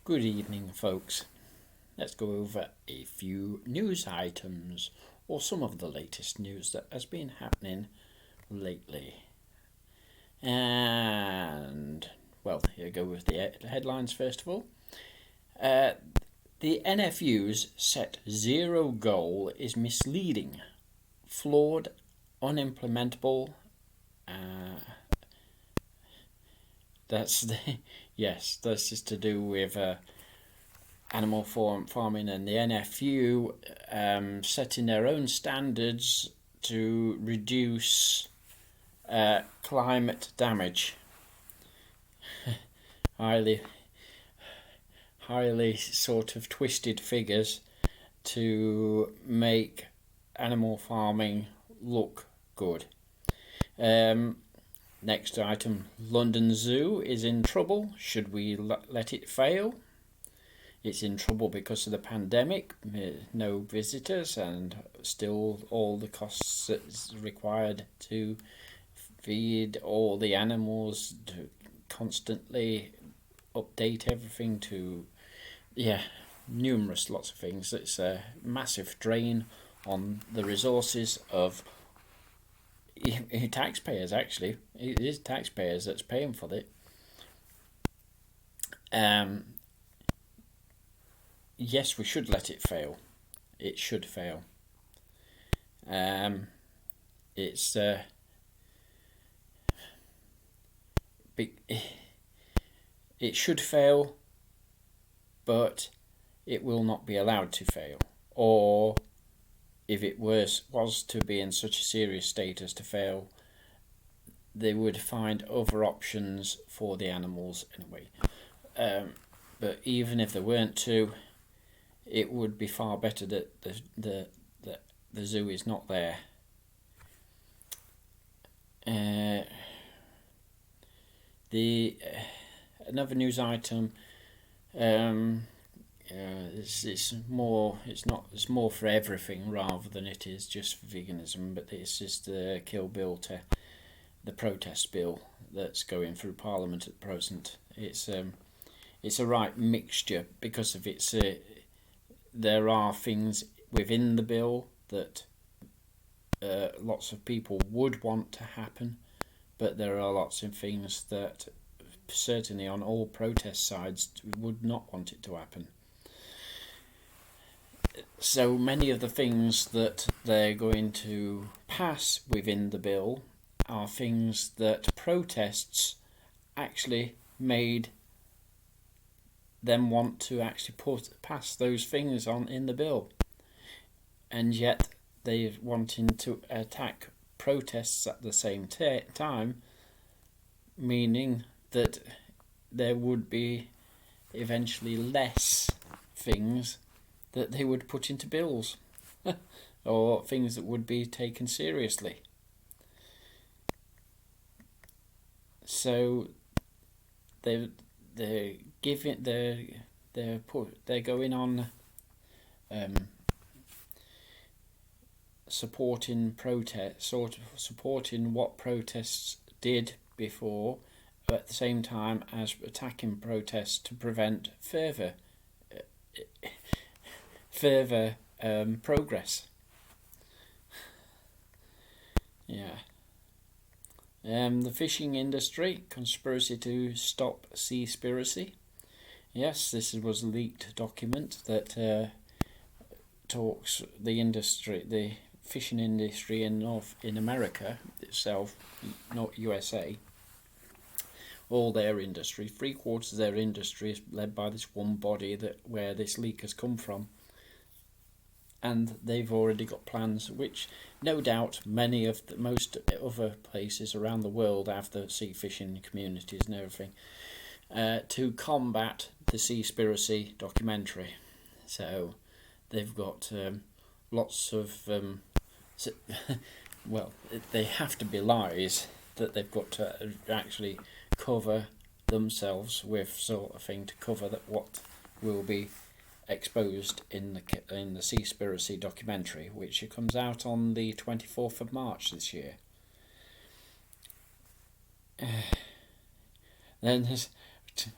Good evening, folks. Let's go over a few news items or some of the latest news that has been happening lately. And, well, here we go with the headlines first of all. The NFU's set zero goal is misleading, flawed, unimplementable. This is to do with animal farming and the NFU setting their own standards to reduce climate damage. highly sort of twisted figures to make animal farming look good. Next item, London Zoo is in trouble. Should we let it fail? It's in trouble because of the pandemic, no visitors, and still all the costs that's required to feed all the animals, to constantly update everything to, lots of things. It's a massive drain on the resources of taxpayers. Actually, it is taxpayers that's paying for it. Yes, we should let it fail. It should fail. It's it should fail, but it will not be allowed to fail. Or if it was to be in such a serious state as to fail, they would find other options for the animals anyway. But even if they weren't to, it would be far better that the zoo is not there. Another news item. It's more for everything rather than it is just for veganism. But it's just the Kill Bill the protest bill that's going through Parliament at present. It's a right mixture because of its. There are things within the bill that lots of people would want to happen, but there are lots of things that certainly on all protest sides would not want it to happen. So many of the things that they're going to pass within the bill are things that protests actually made them want to actually pass those things on in the bill, and yet they're wanting to attack protests at the same time, meaning that there would be eventually less things that they would put into bills or things that would be taken seriously. So they're going on supporting what protests did before, at the same time as attacking protests to prevent further progress. The fishing industry conspiracy to stop Seaspiracy. Yes, this was a leaked document that talks the fishing industry in America itself, not USA. All their industry, 3/4 of their industry is led by this one body where this leak has come from. And they've already got plans, which no doubt most other places around the world have the sea fishing communities and everything, to combat the Seaspiracy documentary. So they've got lots of they have to be lies that they've got to actually cover themselves with, sort of thing, to cover that what will be exposed in the Seaspiracy documentary, which comes out on the 24th of March this year. Then there's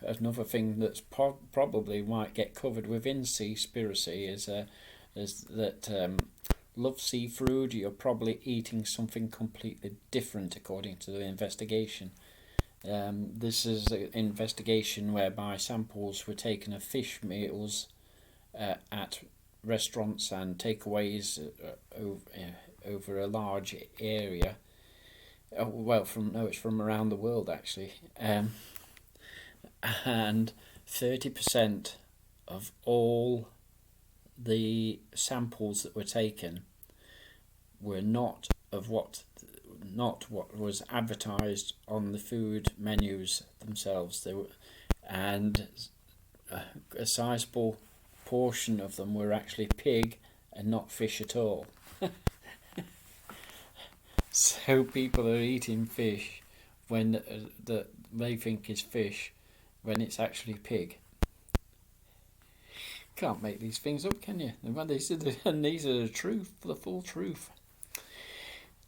another thing that's probably might get covered within Seaspiracy is that love seafood, you're probably eating something completely different according to the investigation. This is an investigation whereby samples were taken of fish meals at restaurants and takeaways over a large area. It's from around the world actually, and 30% of all the samples that were taken were not what was advertised on the food menus themselves. And a sizable portion of them were actually pig and not fish at all. So people are eating fish when that they think is fish, when it's actually pig. Can't make these things up, can you? Well, these are the truth, the full truth.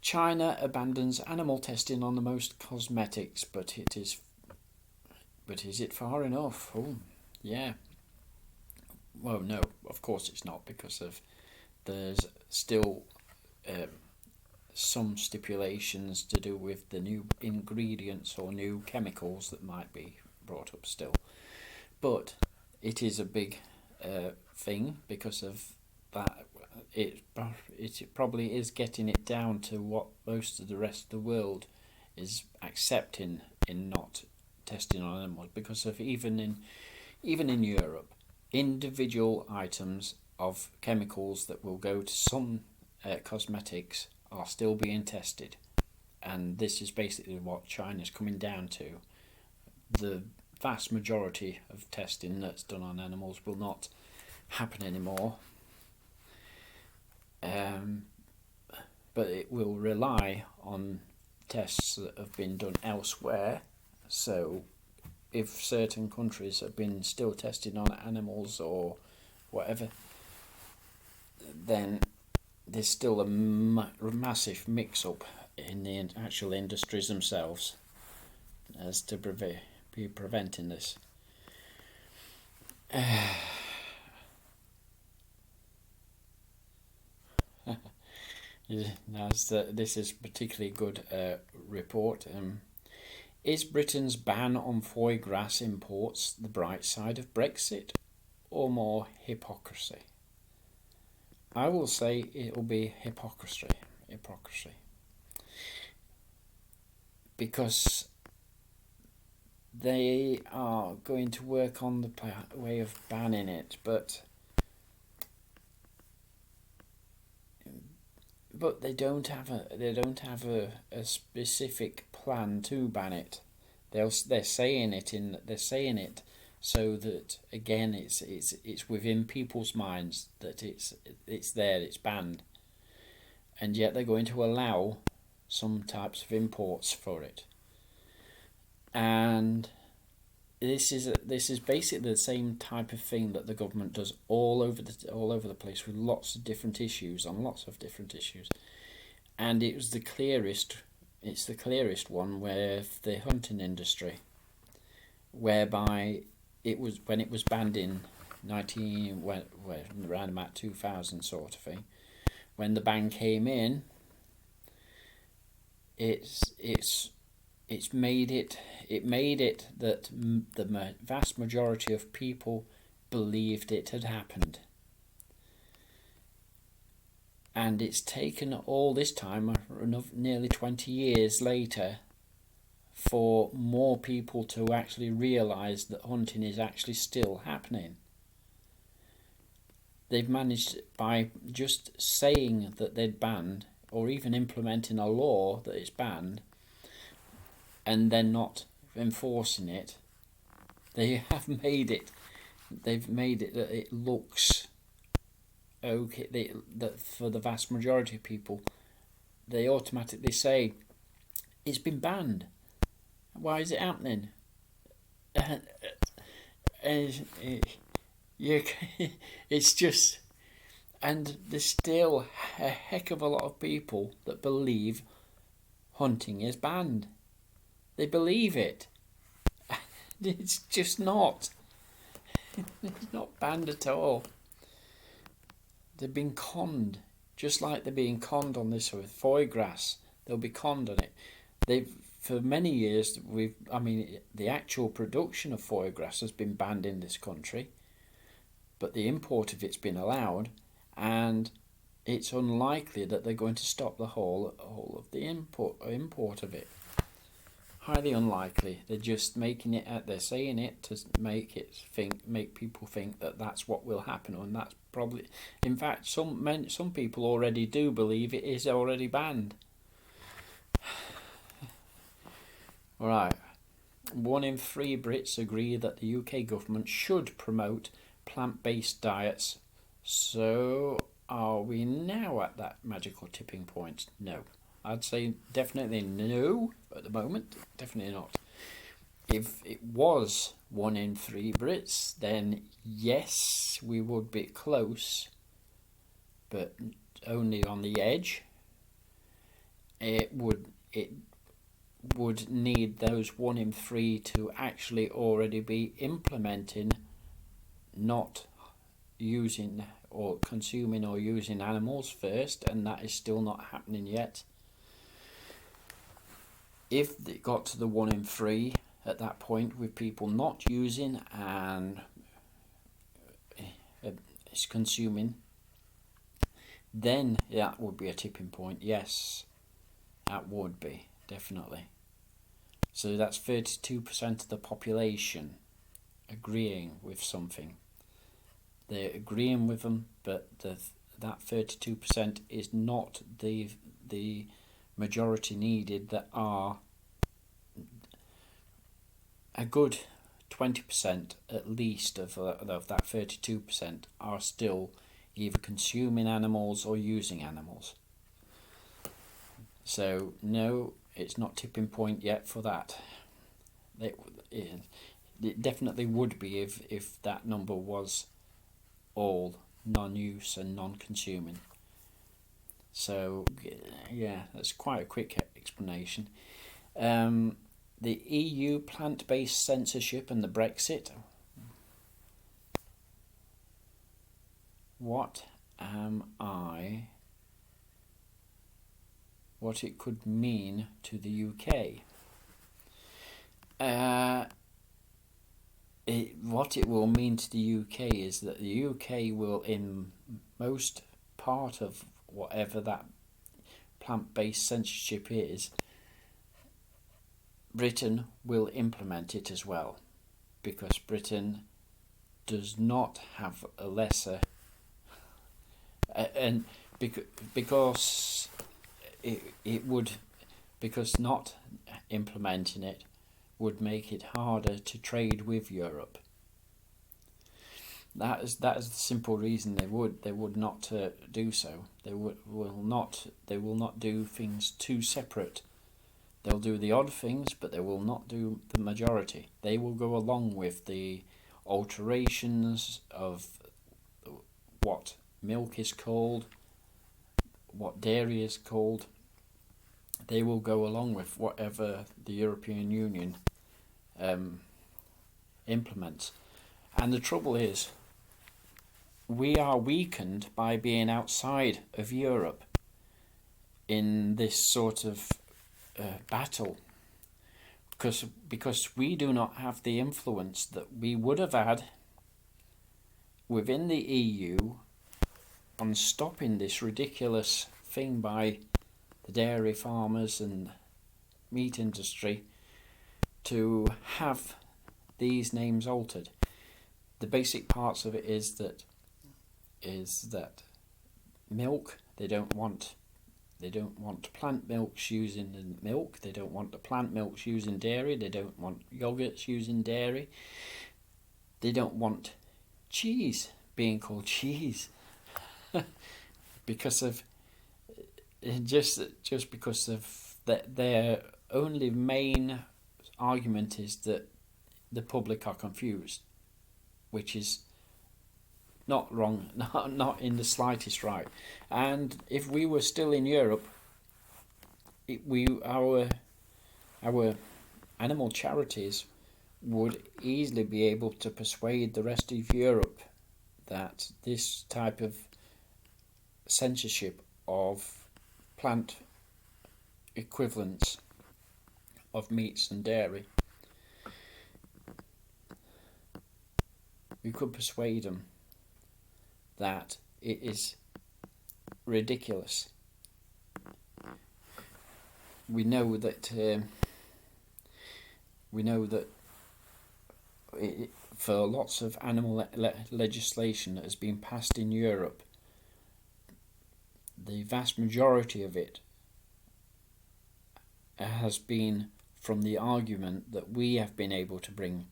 China abandons animal testing on the most cosmetics, but is it far enough? Oh, yeah. Well, no, of course it's not, because there's still some stipulations to do with the new ingredients or new chemicals that might be brought up still. But it is a big thing because of that. It probably is getting it down to what most of the rest of the world is accepting in not testing on animals, because of even in Europe, individual items of chemicals that will go to some cosmetics are still being tested, and this is basically what China's coming down to. The vast majority of testing that's done on animals will not happen anymore, but it will rely on tests that have been done elsewhere. So if certain countries have been still testing on animals or whatever, then there's still a massive mix-up in the actual industries themselves as to be preventing this. This is particularly good report. Is Britain's ban on foie gras imports the bright side of Brexit, or more hypocrisy? I will say it will be hypocrisy. Because they are going to work on the way of banning it, but they don't have a specific plan to ban it. They're saying it so that again it's within people's minds that it's there, it's banned, and yet they're going to allow some types of imports for it. And this is basically the same type of thing that the government does all over the place with lots of different issues. And it's the clearest one with the hunting industry, whereby when it was banned in around about 2000 sort of thing. When the ban came in, it made it that the vast majority of people believed it had happened. And it's taken all this time, nearly 20 years later, for more people to actually realise that hunting is actually still happening. They've managed, by just saying that they'd banned, or even implementing a law that it's banned, and then not enforcing it, they've made it that it looks okay. That for the vast majority of people, they automatically say it's been banned. Why is it happening? It's just, and there's still a heck of a lot of people that believe hunting is banned. They believe it. It's just not. It's not banned at all. They've been conned, just like they're being conned on this with foie gras. They'll be conned on it. They've for many years the actual production of foie gras has been banned in this country, but the import of it's been allowed, and it's unlikely that they're going to stop the whole of the import of it. Highly unlikely. They're just making it. They're saying it to make people think that that's what will happen, and that's probably. In fact, some people already do believe it is already banned. All right. 1 in 3 Brits agree that the UK government should promote plant-based diets. So, are we now at that magical tipping point? No. I'd say definitely no at the moment. Definitely not. If it was 1 in 3 Brits, then yes, we would be close, but only on the edge. It would need those 1 in 3 to actually already be implementing, not using or consuming or using animals first, and that is still not happening yet. If it got to the 1 in 3 at that point with people not using and is consuming, then that would be a tipping point. Yes, that would be, definitely. So that's 32% of the population agreeing with something. They're agreeing with them, but that 32% is not the majority needed. That are a good 20% at least of that 32% are still either consuming animals or using animals. So no, it's not tipping point yet for that. It definitely would be if that number was all non-use and non-consuming. So yeah, that's quite a quick explanation. The EU plant-based censorship and the Brexit. What it could mean to the UK. What it will mean to the UK is that the UK will, in most part of whatever that plant-based censorship is, Britain will implement it as well, because Britain does not have a lesser, and because not implementing it would make it harder to trade with Europe. That is the simple reason they would not do so. They will not do things too separate. They'll do the odd things, but they will not do the majority. They will go along with the alterations of what milk is called, what dairy is called. They will go along with whatever the European Union implements. And the trouble is, we are weakened by being outside of Europe in this sort of battle, because we do not have the influence that we would have had within the EU on stopping this ridiculous thing by the dairy farmers and meat industry to have these names altered. The basic parts of it is that milk, they don't want plant milks using the milk. They don't want the plant milks using dairy. They don't want yogurts using dairy. They don't want cheese being called cheese because of just because of that. Their only main argument is that the public are confused, which is not wrong, not in the slightest right. And if we were still in Europe, our animal charities would easily be able to persuade the rest of Europe that this type of censorship of plant equivalents of meats and dairy, we could persuade them that it is ridiculous. We know that for lots of animal legislation that has been passed in Europe, the vast majority of it has been from the argument that we have been able to bring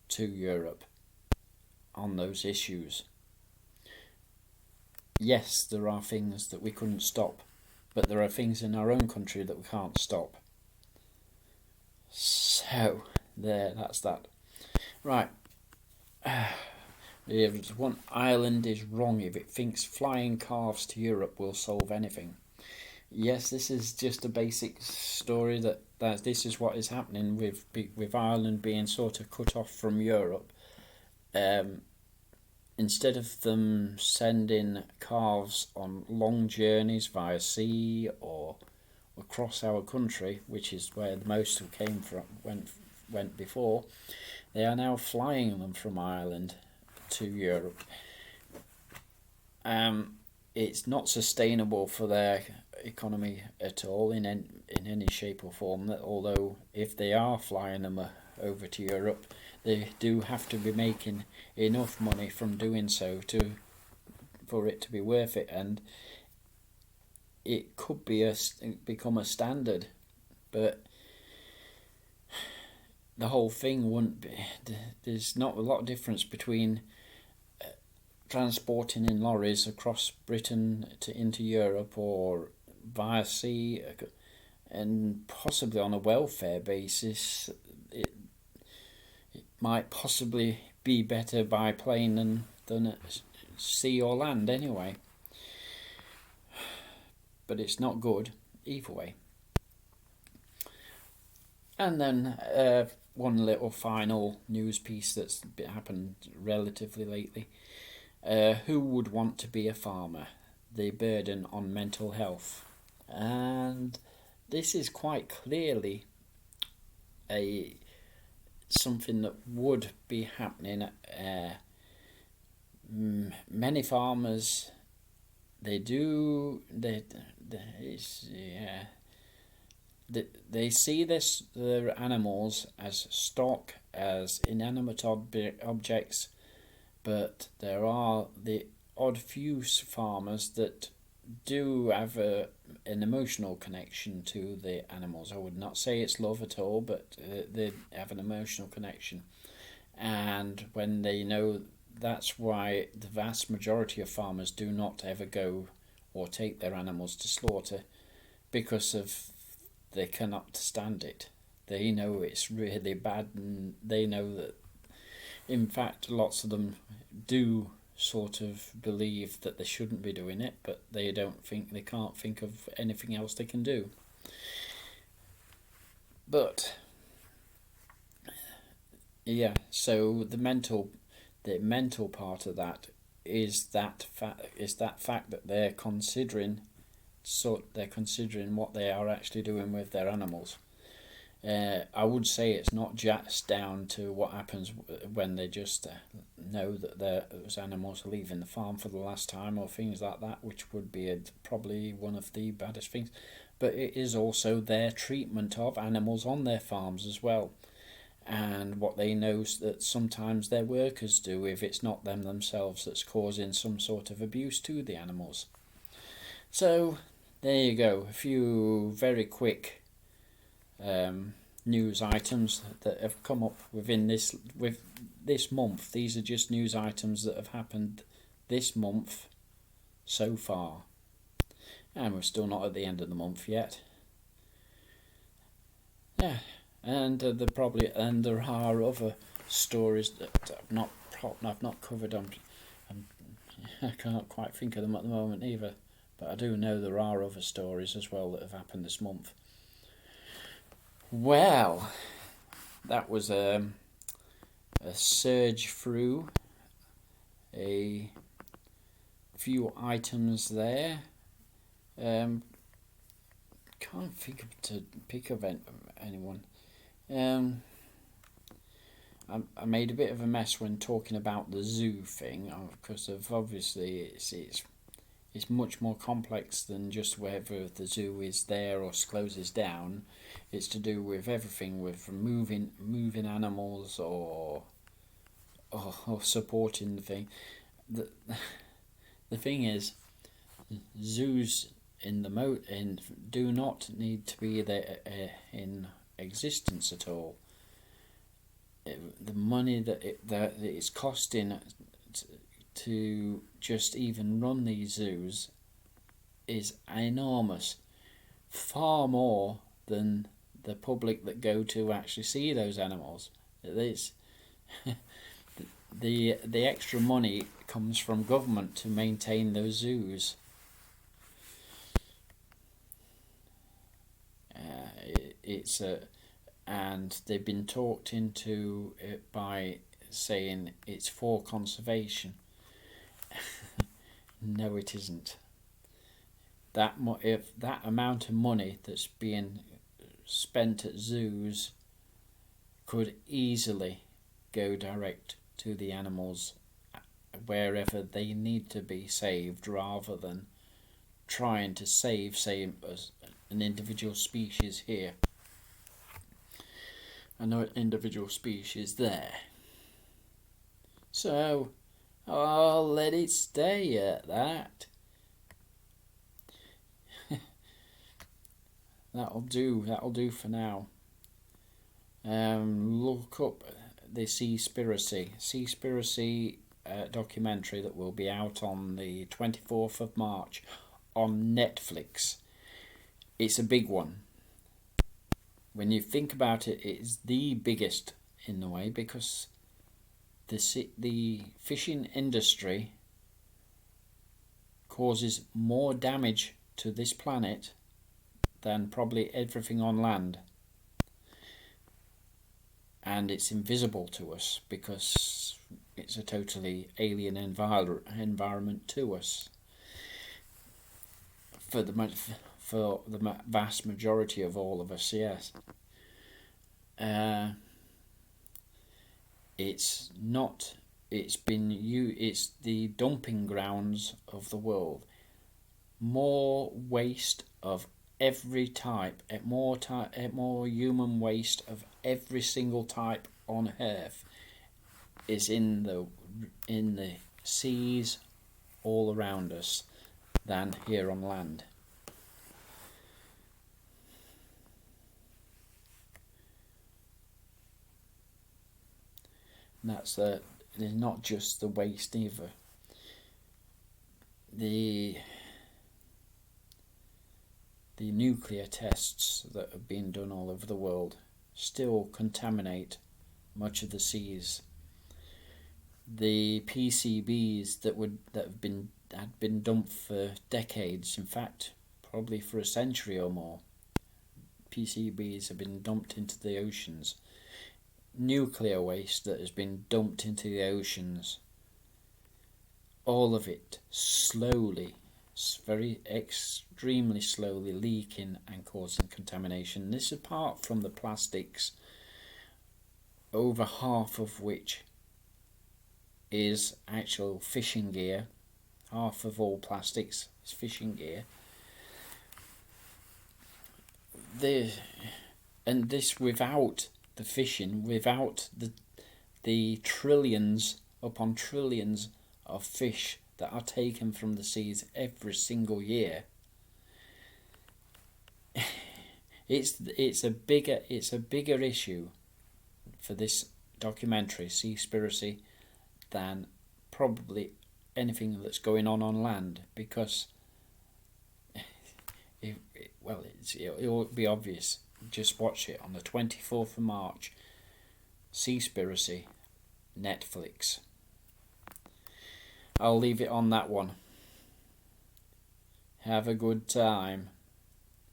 to Europe on those issues. Yes, there are things that we couldn't stop, but there are things in our own country that we can't stop. So, that's that. Right. One Ireland is wrong if it thinks flying calves to Europe will solve anything. Yes, this is just a basic story that this is what is happening with Ireland being sort of cut off from Europe. Instead of them sending calves on long journeys via sea or across our country, which is where most of came from went before, they are now flying them from Ireland to Europe. It's not sustainable for their economy at all in any shape or form. That although if they are flying them over to Europe, they do have to be making enough money from doing so for it to be worth it, and it could become a standard, but the whole thing wouldn't be. There's not a lot of difference between transporting in lorries across Britain into Europe or via sea, and possibly on a welfare basis. It might possibly be better by plane than at sea or land anyway. But it's not good either way. And then one little final news piece that's happened relatively lately. Who would want to be a farmer? The burden on mental health. And this is quite clearly something that would be happening. Many farmers, they see their animals as stock, as inanimate objects, but there are the odd few farmers that do have an emotional connection to the animals. I would not say it's love at all, but they have an emotional connection. And when they know, that's why the vast majority of farmers do not ever go or take their animals to slaughter, because they cannot stand it. They know it's really bad, and they know that, in fact, lots of them do sort of believe that they shouldn't be doing it, but they can't think of anything else they can do. But yeah, so the mental part of that is that fact that they're considering what they are actually doing with their animals. I would say it's not just down to what happens when they just know that those animals are leaving the farm for the last time or things like that, which would be probably one of the baddest things. But it is also their treatment of animals on their farms as well, and what they know that sometimes their workers do if it's not them themselves that's causing some sort of abuse to the animals. So there you go, a few very quick news items that have come up with this month. These are just news items that have happened this month so far, and we're still not at the end of the month yet. Yeah, and there are other stories that I've not covered. I can't quite think of them at the moment either, but I do know there are other stories as well that have happened this month. Well, that was surge through a few items there. Can't think to pick of anyone. I made a bit of a mess when talking about the zoo thing, because of obviously it's much more complex than just whether the zoo is there or closes down. It's to do with everything, with moving animals or supporting the thing. The thing is, zoos do not need to be there in existence at all. The money that it's costing to just even run these zoos is enormous, far more than the public that go to actually see those animals. It's the extra money comes from government to maintain those zoos. And they've been talked into it by saying it's for conservation. No, it isn't. If that amount of money that's being spent at zoos could easily go direct to the animals wherever they need to be saved, rather than trying to save, say, an individual species here, an individual species there. So I'll let it stay at that. That'll do for now. Look up the Seaspiracy documentary that will be out on the 24th of March on Netflix. It's a big one. When you think about it, it's the biggest in a way, because the fishing industry causes more damage to this planet than probably everything on land. And it's invisible to us because it's a totally alien environment to us. For the vast majority of all of us, yes. It's the dumping grounds of the world. More waste of every type, more human waste of every single type on Earth is in the seas all around us than here on land. And that's not just the waste either. The nuclear tests that have been done all over the world still contaminate much of the seas. The PCBs that had been dumped for decades, in fact, probably for a century or more. PCBs have been dumped into the oceans. Nuclear waste that has been dumped into the oceans. All of it slowly, very extremely slowly leaking and causing contamination. This apart from the plastics, over half of which is actual fishing gear. Half of all plastics is fishing gear. And this without the fishing, without the trillions upon trillions of fish that are taken from the seas every single year. It's a bigger issue for this documentary, Seaspiracy, than probably anything that's going on land, because it'll be obvious. Just watch it on the 24th of March. Seaspiracy, Netflix. I'll leave it on that one. Have a good time.